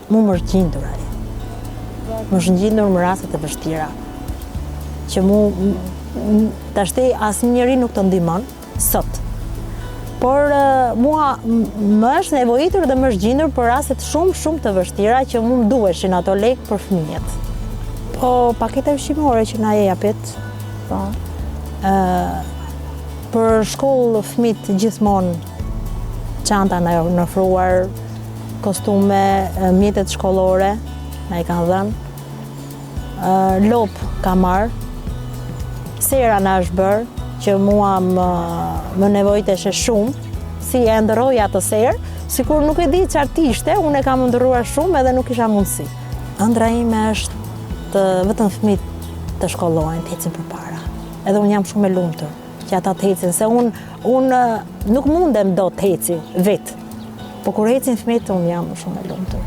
mu më është gjindur ai. Më është gjindur në raste të vështira. Që tashti asnjë njeri nuk të ndihmon sot. Por mua më është nevojitur dhe më është gjindur për raste shumë të vështira që mu më duheshin ato lekë për fëmijët. Po paketa ushqimore që na e japet, po. Për shkollë fëmijët gjithmonë çanta na janë ofruar, kostume, mjetet shkollore na i kanë dhënë, lop ka marrë, sera na është bërë, që mua më nevojiteshe shumë, si e ndërroja atë serë, sikur nuk e di çfarë ishte, unë e kam ndërruar shumë edhe nuk isha mundësi. Ëndra ime është vetëm fëmijët të shkollohen, të ecin përpara. Edhe unë jam shumë e lumtur që ata të ecin, se unë nuk mundem do të eci vetë. Po kur ecin fëmijët, unë jam shumë e lumtur.